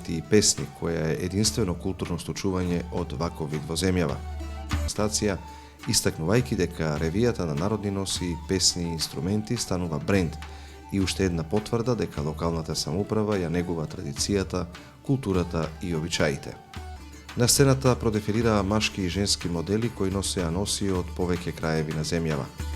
instrumenti i pesni, koja je jedinstveno kulturno stучување од ваков вид во земјава. Стација истакнувајќи дека ревијата на народни носи, песни и инструменти станува бренд и уште една потврда дека локалната самоуправа ја негува традицијата, културата и обичаите. На сцената продефилираа машки и женски модели кои носеа носи од повеќе краеви на земјава.